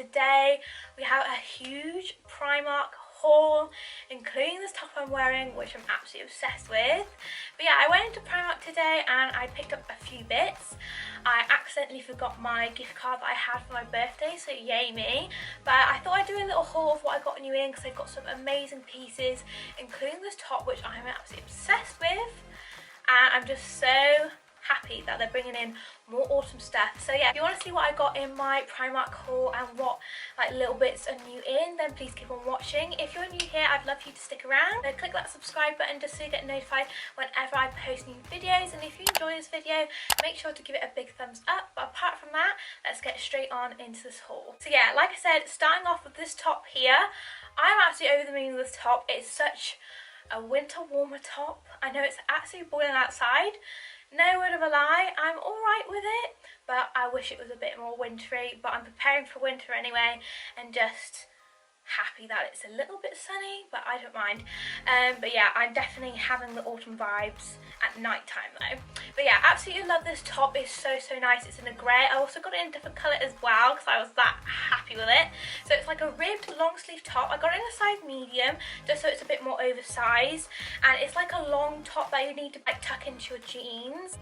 today we have a huge Primark haul, including this top I'm wearing, which I'm absolutely obsessed with. But yeah, I went into Primark today and I picked up a few bits. I accidentally forgot my gift card that I had for my birthday, so yay me. But I thought I'd do a little haul of what I got new in, because they've got some amazing pieces, including this top, which I'm absolutely obsessed with. And I'm just so happy that they're bringing in more autumn stuff. So yeah, if you want to see what I got in my Primark haul and what like little bits are new in, then please keep on watching. If you're new here, I'd love for you to stick around. So click that subscribe button just so you get notified whenever I post new videos. And if you enjoy this video, make sure to give it a big thumbs up. But apart from that, let's get straight on into this haul. So yeah, like I said, starting off with this top here, I'm absolutely over the moon with this top. It's such a winter warmer top. I know it's absolutely boiling outside. No word of a lie, I'm alright with it, but I wish it was a bit more wintry, but I'm preparing for winter anyway, and just happy that it's a little bit sunny, but I don't mind. But yeah, I'm definitely having the autumn vibes at night time though. But yeah, absolutely love this top. It's so nice. It's in a grey. I also got it in a different colour as well because I was that happy with it. So it's like a ribbed long sleeve top. I got it in a size medium just so it's a bit more oversized, and it's like a long top that you need to like tuck into your jeans.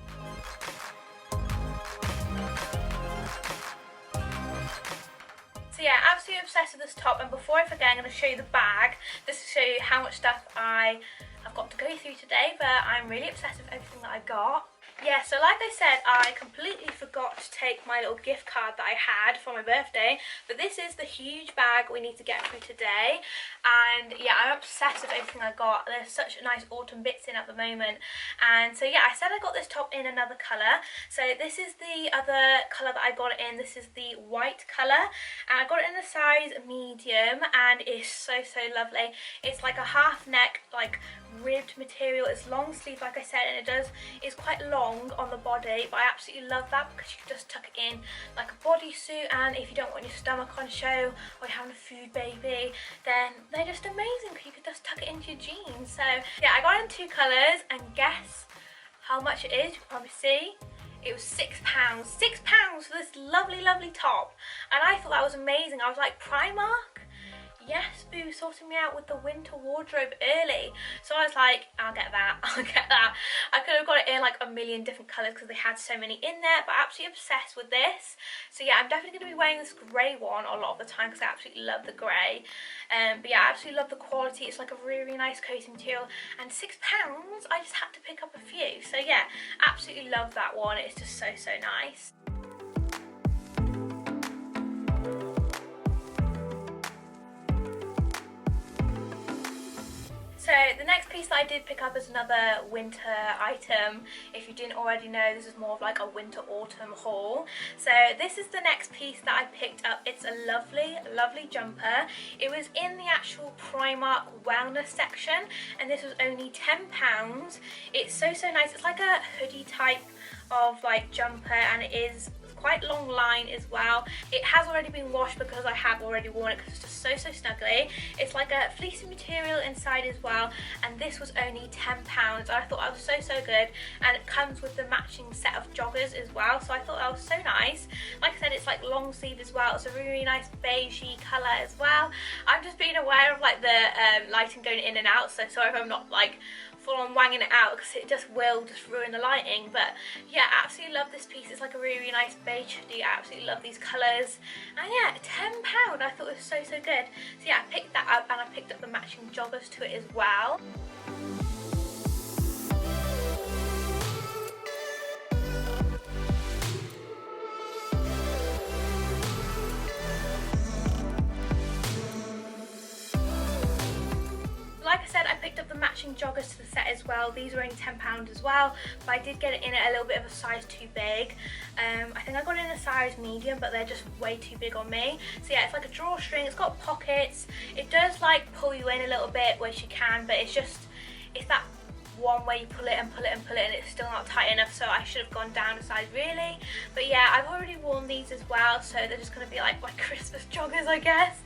So yeah, absolutely obsessed with this top, and before I forget, I'm going to show you the bag just to show you how much stuff I have got to go through today, but I'm really obsessed with everything that I got. Yeah, so like I said, I completely forgot to take my little gift card that I had for my birthday, but this is the huge bag we need to get through today. And yeah, I'm obsessed with everything I got. There's such nice autumn bits in at the moment. And so yeah, I said I got this top in another colour. So this is the other colour that I got it in. This is the white colour, and I got it in a size medium, and it's so lovely. It's like a half neck, like ribbed material. It's long sleeve like I said, and it's quite long on the body, but I absolutely love that because you can just tuck it in like a bodysuit, and if you don't want your stomach on show or you're having a food baby, then they're just amazing because you can just tuck it into your jeans. So yeah, I got it in two colours, and guess how much it is? You can probably see. It was £6. £6 for this lovely top, and I thought that was amazing. I was like, Primark? Yes, boo, sorting me out with the winter wardrobe early. So I was like, I'll get that, I'll get that. I could have got it in like a million different colours because they had so many in there, but absolutely obsessed with this. So yeah, I'm definitely going to be wearing this grey one a lot of the time because I absolutely love the grey. But yeah, I absolutely love the quality. It's like a really nice cozy material, and £6, I just had to pick up a few. So yeah, absolutely love that one. It's just so nice. So the next piece that I did pick up is another winter item. If you didn't already know, this is more of like a winter autumn haul. So this is the next piece that I picked up. It's a lovely jumper. It was in the actual Primark wellness section, and this was only £10. It's so nice. It's like a hoodie type of like jumper, and it is quite long line as well. It has already been washed because I have already worn it because it's just so snuggly. It's like a fleecy material inside as well, and this was only £10. I thought that was so good, and it comes with the matching set of joggers as well, so I thought that was so nice. Like I said, it's like long sleeve as well. It's a really nice beigey colour as well. I'm just being aware of like the lighting going in and out, so sorry if I'm not like full on wanging it out because it just will ruin the lighting. But yeah, absolutely love this piece. It's like a really nice beige hoodie. I absolutely love these colours, and yeah, £10 I thought it was so good. So yeah, I picked that up, and I picked up the matching joggers to it as well. Like I said, I picked up the matching joggers to the set as well. These were only £10 as well, but I did get it in a little bit of a size too big. I think I got it in a size medium, but they're just way too big on me. So yeah, it's like a drawstring. It's got pockets. It does like pull you in a little bit, which you can, but it's that one where you pull it and pull it and pull it, and it's still not tight enough, so I should have gone down a size really. But yeah, I've already worn these as well, so they're just going to be like my Christmas joggers, I guess.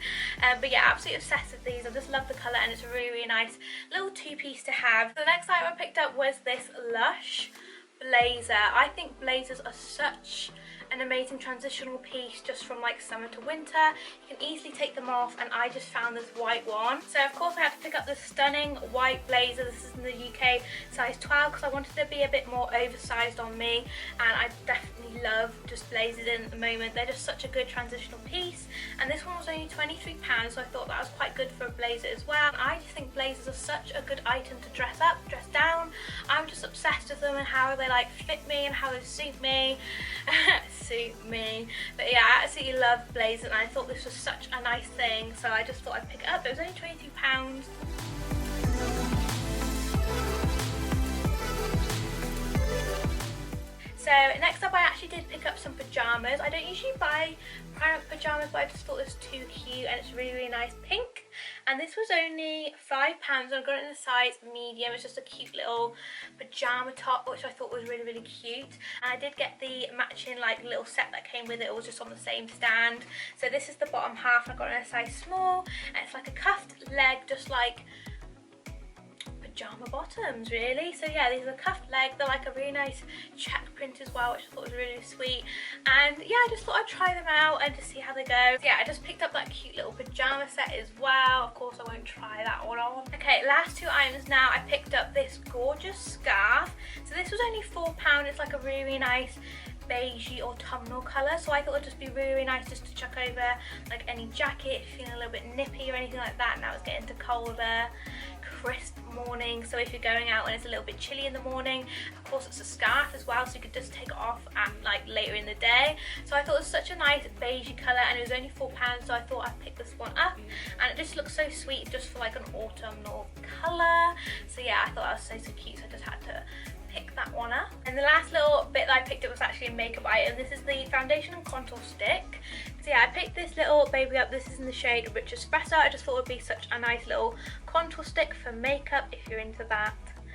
But yeah, absolutely obsessed with these. I just love the colour, and it's a really nice little two-piece to have. The next item I picked up was this Lush blazer. I think blazers are such an amazing transitional piece just from like summer to winter. You can easily take them off, and I just found this white one. So of course I had to pick up this stunning white blazer. This is in the UK size 12 because I wanted to be a bit more oversized on me, and I definitely love just blazers in at the moment. They're just such a good transitional piece, and this one was only £23, so I thought that was quite good for a blazer as well. And I just think blazers are such a good item to dress up, dress down. I'm just obsessed with them and how they like fit me and how they suit me. But yeah, I absolutely love blazers, and I thought this was such a nice thing, so I just thought I'd pick it up. It was only £22. So next up, I actually did pick up some pyjamas. I don't usually buy Primark pyjamas, but I just thought this was too cute, and it's really nice pink. And this was only £5. I got it in a size medium. It's just a cute little pyjama top, which I thought was really cute. And I did get the matching like little set that came with it. It was just on the same stand. So this is the bottom half. I got it in a size small, and it's like a cuffed leg, just like pajama bottoms really. So yeah, these are cuffed leg. They're like a really nice check print as well, which I thought was really sweet. And yeah, I just thought I'd try them out and just see how they go. So yeah, I just picked up that cute little pajama set as well. Of course I won't try that one on. Okay, last two items now. I picked up this gorgeous scarf. So this was only £4. It's like a really nice beigey autumnal colour, so I thought it would just be really nice just to chuck over like any jacket if you're feeling a little bit nippy or anything like that. Now it's getting to colder, crisp morning, so if you're going out and it's a little bit chilly in the morning, of course it's a scarf as well, so you could just take it off at like later in the day. So I thought it was such a nice beigey colour, and it was only £4, so I thought I'd pick this one up, and it just looks so sweet just for like an autumnal colour. So yeah, I thought that was so cute, so I just had to pick that one up. And the last little bit that I picked up was actually a makeup item. This is the foundation and contour stick. So yeah, I picked this little baby up. This is in the shade Rich Espresso. I just thought it would be such a nice little contour stick for makeup if you're into that.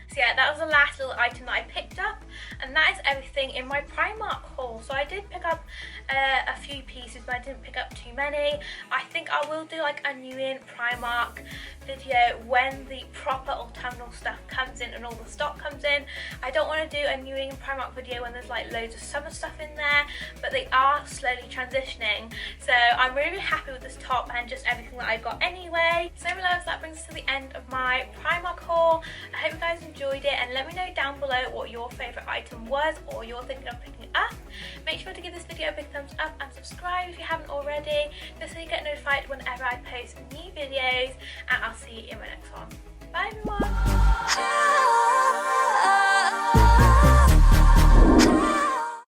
So yeah, that was the last little item that I picked up, and that is everything in my Primark haul. So I did pick up a few pieces, but I didn't pick up too many. I think I will do like a new in Primark video when the proper autumnal stuff comes in and all the stock comes in. I don't want to do a new in Primark video when there's like loads of summer stuff in there, but they are slowly transitioning. So I'm really happy with this top and just everything that I got anyway. So my loves, that brings us to the end of my Primark haul. I hope you guys enjoyed it, and let me know down below what your favourite item was or you're thinking of picking up. Make sure to give this video a big thumbs up and subscribe if you haven't already, just so you get notified whenever I post new videos, and I'll see you in my next one. Bye everyone!